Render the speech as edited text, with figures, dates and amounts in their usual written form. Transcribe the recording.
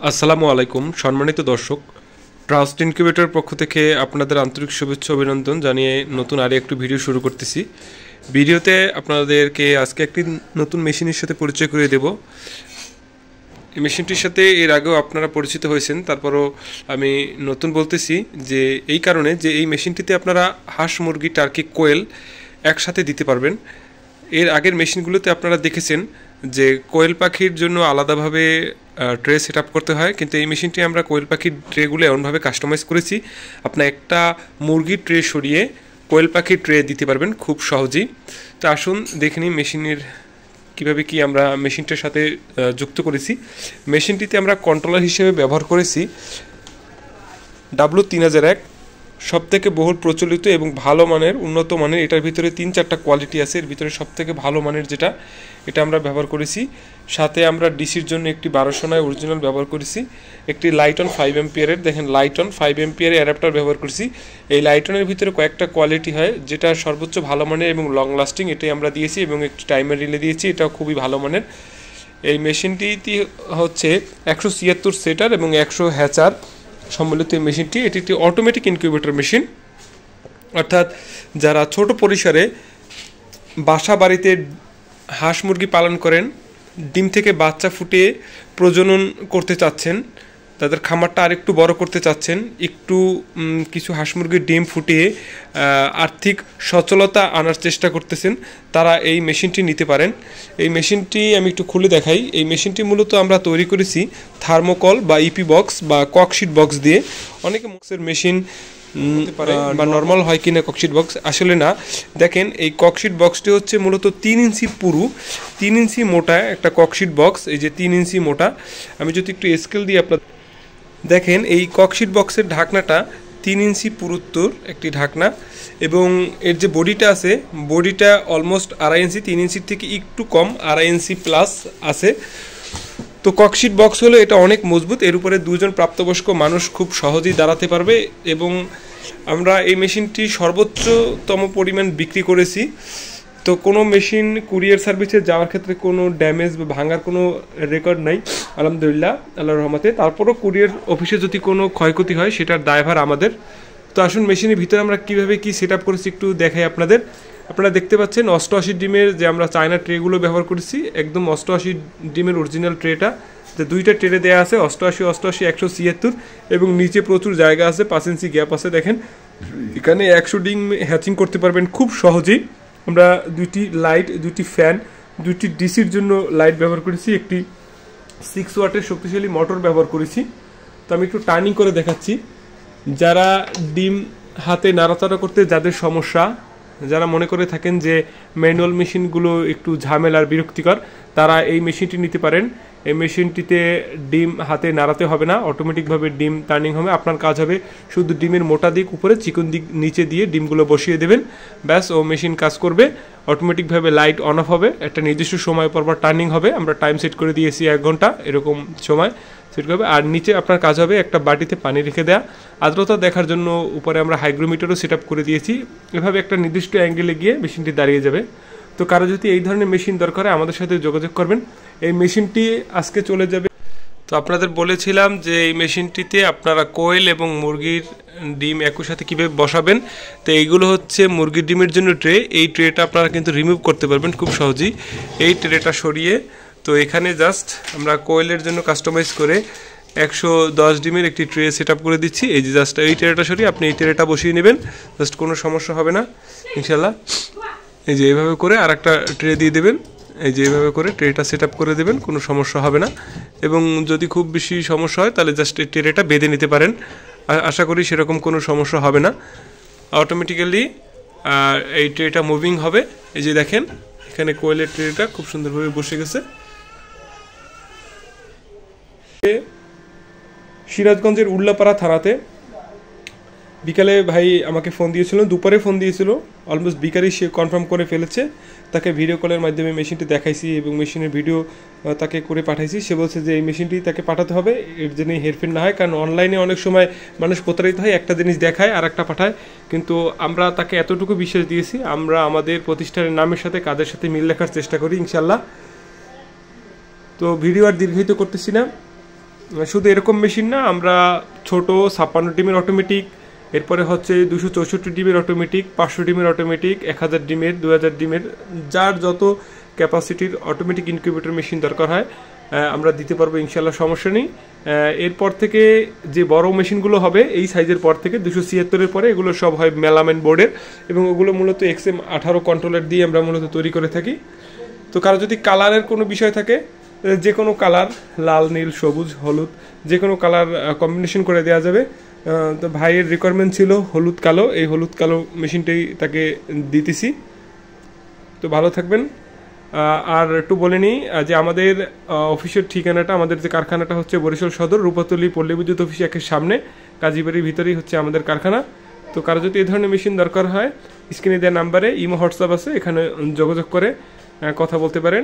আসসালামু আলাইকুম সম্মানিত দর্শক, ট্রাস্ট ইনকিউবেটর পক্ষ থেকে আপনাদের আন্তরিক শুভেচ্ছা অভিনন্দন জানিয়ে নতুন আরও একটু ভিডিও শুরু করতেছি। ভিডিওতে আপনাদেরকে আজকে একটি নতুন মেশিনের সাথে পরিচয় করিয়ে দেব। এই মেশিনটির সাথে এর আগেও আপনারা পরিচিত হয়েছেন, তারপরও আমি নতুন বলতেছি যে এই কারণে যে এই মেশিনটিতে আপনারা হাঁস, মুরগি, টার্কি, কোয়েল একসাথে দিতে পারবেন। এর আগের মেশিনগুলোতে আপনারা দেখেছেন যে কোয়েল পাখির জন্য আলাদাভাবে ট্রে সেট আপ করতে হয়, কিন্তু এই মেশিনটি আমরা কোয়েল পাখির ট্রেগুলো এমনভাবে কাস্টমাইজ করেছি আপনার একটা মুরগির ট্রে সরিয়ে কোয়েল পাখির ট্রে দিতে পারবেন খুব সহজেই। তো আসুন দেখে নিই মেশিনের কীভাবে কি আমরা মেশিনটার সাথে যুক্ত করেছি। মেশিনটিতে আমরা কন্ট্রোলার হিসেবে ব্যবহার করেছি W3001, সবথেকে বহুল প্রচলিত এবং ভালো মানের, উন্নত মানের। এটার ভিতরে 3-4টা কোয়ালিটি আছে, এর ভিতরে সবথেকে ভালো মানের যেটা, এটা আমরা ব্যবহার করেছি। সাথে আমরা ডিসির জন্য একটি 1200 অরিজিনাল ব্যবহার করেছি, একটি লাইটন 5 এম্পিয়ারের, দেখেন লাইটন 5 এম্পিয়ারের অ্যাডাপ্টার ব্যবহার করেছি। এই লাইটনের ভিতরে কয়েকটা কোয়ালিটি হয়, যেটা সর্বোচ্চ ভালো মানের এবং লং লাস্টিং, এটাই আমরা দিয়েছি, এবং একটি টাইমার রিলে দিয়েছি, এটাও খুবই ভালো মানের। এই মেশিনটি হচ্ছে 176 সেটার এবং 100 হ্যাচার সম্বলিত এই মেশিনটি। এটি একটি অটোমেটিক ইনকিউবেটর মেশিন, অর্থাৎ যারা ছোট পরিসরে বাসা বাড়িতে হাঁস মুরগি পালন করেন, ডিম থেকে বাচ্চা ফুটিয়ে প্রজনন করতে চাচ্ছেন, তাদের খামারটা আরেকটু বড় করতে চাচ্ছেন, একটু কিছু হাঁস মুরগির ডিম ফুটিয়ে আর্থিক সচ্ছলতা আনার চেষ্টা করতেছেন, তারা এই মেশিনটি নিতে পারেন। এই মেশিনটি আমি একটু খুলে দেখাই। এই মেশিনটি মূলত আমরা তৈরি করেছি থার্মোকল বা ইপি বক্স বা ককশিট বক্স দিয়ে। অনেকে বক্সের মেশিন পারে বা নর্মাল হয় কিনা ককশিট বক্স, আসলে না। দেখেন এই ককশিট বক্সটি হচ্ছে মূলত 3 ইঞ্চি পুরু, 3 ইঞ্চি মোটা একটা ককশিট বক্স। এই যে 3 ইঞ্চি মোটা, আমি যদি একটু স্কেল দিয়ে আপনার দেখেন, এই ককশিট বক্সের ঢাকনাটা 3 ইঞ্চি পুরুত্বর একটি ঢাকনা, এবং এর যে বডিটা আছে, বডিটা অলমোস্ট 2.5 ইঞ্চি, 3 ইঞ্চির থেকে একটু কম, 2.5 ইঞ্চি প্লাস আছে। তো ককশিট বক্স হলো এটা অনেক মজবুত, এর উপরে 2জন প্রাপ্তবয়স্ক মানুষ খুব সহজেই দাঁড়াতে পারবে। এবং আমরা এই মেশিনটি সর্বোচ্চতম পরিমাণ বিক্রি করেছি। তো কোনো মেশিন কুরিয়ার সার্ভিসে যাওয়ার ক্ষেত্রে কোনো ড্যামেজ বা ভাঙার কোনো রেকর্ড নাই, আলহামদুলিল্লাহ, আল্লাহর রহমতে। তারপরও কুরিয়ার অফিসে যদি কোনো ক্ষয়ক্ষতি হয় সেটার দায়ভার আমাদের। তো আসুন মেশিনের ভিতরে আমরা কীভাবে কী সেট আপ করেছি একটু দেখাই আপনাদের। আপনারা দেখতে পাচ্ছেন 88 ডিমের যে আমরা চায়না ট্রেগুলো ব্যবহার করেছি, একদম 88 ডিমের অরিজিনাল ট্রেটা, যে 2টা ট্রে দেওয়া আছে, 88, 88, 176, এবং নিচে প্রচুর জায়গা আছে, 5 ইঞ্চি গ্যাপ আছে। দেখেন এখানে 100 ডিম হ্যাচিং করতে পারবেন খুব সহজেই। আমরা 2টি লাইট, 2টি ফ্যান, 2টি ডিসির জন্য লাইট ব্যবহার করেছি, একটি 6 ওয়াটের শক্তিশালী মোটর ব্যবহার করেছি। তো আমি একটু টার্নিং করে দেখাচ্ছি। যারা ডিম হাতে নাড়াচাড়া করতে যাদের সমস্যা, যারা মনে করে থাকেন যে ম্যানুয়াল মেশিনগুলো একটু ঝামেলার, বিরক্তিকর, তারা এই মেশিনটি নিতে পারেন। এই মেশিনটিতে ডিম হাতে নাড়াতে হবে না, অটোমেটিকভাবে ডিম টার্নিং হবে। আপনার কাজ হবে শুধু ডিমের মোটা দিক উপরে, চিকন দিক নিচে দিয়ে ডিমগুলো বসিয়ে দেবেন, ব্যাস, ও মেশিন কাজ করবে। অটোমেটিকভাবে লাইট অন অফ হবে, একটা নির্দিষ্ট সময় পর টার্নিং হবে। আমরা টাইম সেট করে দিয়েছি 1 ঘন্টা, এরকম সময় সেট করবে। আর নিচে আপনার কাজ হবে একটা বাটিতে পানি রেখে দেওয়া, আর্দ্রতা দেখার জন্য উপরে আমরা হাইগ্রোমিটারও সেট আপ করে দিয়েছি। এভাবে একটা নির্দিষ্ট অ্যাঙ্গেলে গিয়ে মেশিনটি দাঁড়িয়ে যাবে। তো কারো যদি এই ধরনের মেশিন দরকার হয় আমাদের সাথে যোগাযোগ করবেন। এই মেশিনটি আজকে চলে যাবে। তো আপনাদের বলেছিলাম যে এই মেশিনটিতে আপনারা কোয়েল এবং মুরগির ডিম একই সাথে কীভাবে বসাবেন। তো এইগুলো হচ্ছে মুরগির ডিমের জন্য ট্রে। এই ট্রেটা আপনারা কিন্তু রিমুভ করতে পারবেন খুব সহজেই, এই ট্রেটা সরিয়ে। তো এখানে জাস্ট আমরা কোয়েলের জন্য কাস্টমাইজ করে 110 ডিমের একটি ট্রে সেট আপ করে দিচ্ছি। এই যে জাস্ট এই ট্রেটা সরিয়ে আপনি এই ট্রেটা বসিয়ে নেবেন, জাস্ট কোনো সমস্যা হবে না ইনশাল্লাহ। এই যে এইভাবে করে আর একটা ট্রে দিয়ে দেবেন, এই যে এইভাবে করে ট্রেটা সেট আপ করে দেবেন, কোনো সমস্যা হবে না। এবং যদি খুব বেশি সমস্যা হয় তাহলে জাস্ট এই ট্রেটা বেঁধে নিতে পারেন, আশা করি সেরকম কোনো সমস্যা হবে না। অটোমেটিক্যালি এই ট্রেটা মুভিং হবে। এই যে দেখেন এখানে কোয়েলের ট্রেটা খুব সুন্দরভাবে বসে গেছে। সিরাজগঞ্জের উল্লাপাড়া থানাতে বিকালে ভাই আমাকে ফোন দিয়েছিল, দুপুরে ফোন দিয়েছিল, অলমোস্ট বিকালেই সে কনফার্ম করে ফেলেছে। তাকে ভিডিও কলের মাধ্যমে মেশিনটি দেখাইছি এবং মেশিনের ভিডিও তাকে করে পাঠাইছি। সে বলছে যে এই মেশিনটি তাকে পাঠাতে হবে, এর জন্যই হেরফের না হয়, কারণ অনলাইনে অনেক সময় মানুষ প্রতারিত হয়, একটা জিনিস দেখায় আর একটা পাঠায়। কিন্তু আমরা তাকে এতটুকু বিশ্বাস দিয়েছি, আমরা আমাদের প্রতিষ্ঠানের নামের সাথে কাজের সাথে মিল রাখার চেষ্টা করি ইনশাল্লাহ। তো ভিডিও আর দীর্ঘায়িত করতেছি না, শুধু এরকম মেশিন না, আমরা ছোট 56 ডিমের অটোমেটিক, এরপরে হচ্ছে 264 ডিমের অটোমেটিক, 500 ডিমের অটোমেটিক, 1000 ডিমের, 2000 ডিমের, যার যত ক্যাপাসিটির অটোমেটিক ইনকিউবেটর মেশিন দরকার হয় আমরা দিতে পারবো ইনশাল্লাহ, সমস্যা নেই। এরপর থেকে যে বড় মেশিনগুলো হবে এই সাইজের পর থেকে 276-এর পরে এগুলো সব হয় মেলামাইন বোর্ডের, এবং ওগুলো মূলত XM18 কন্ট্রোলার দিয়ে আমরা মূলত তৈরি করে থাকি। তো কারো যদি কালারের কোনো বিষয় থাকে, যে কোনো কালার, লাল, নীল, সবুজ, হলুদ, যে কোনো কালার কম্বিনেশন করে দেওয়া যাবে। তো ভাইয়ের রিকোয়ারমেন্ট ছিল হলুদ কালো, এই হলুদ কালো মেশিনটাই তাকে দিতেছি। তো ভালো থাকবেন। আর একটু বলে নিই যে আমাদের অফিসের ঠিকানাটা, আমাদের যে কারখানাটা হচ্ছে বরিশাল সদর রূপাতলী পল্লী বিদ্যুৎ অফিস একের সামনে, কাজীবাড়ির ভিতরেই হচ্ছে আমাদের কারখানা। তো কারো যদি এই ধরনের মেশিন দরকার হয়, স্ক্রিনে দেওয়া নাম্বারে ইমো হোয়াটসঅ্যাপ আছে, এখানে যোগাযোগ করে কথা বলতে পারেন।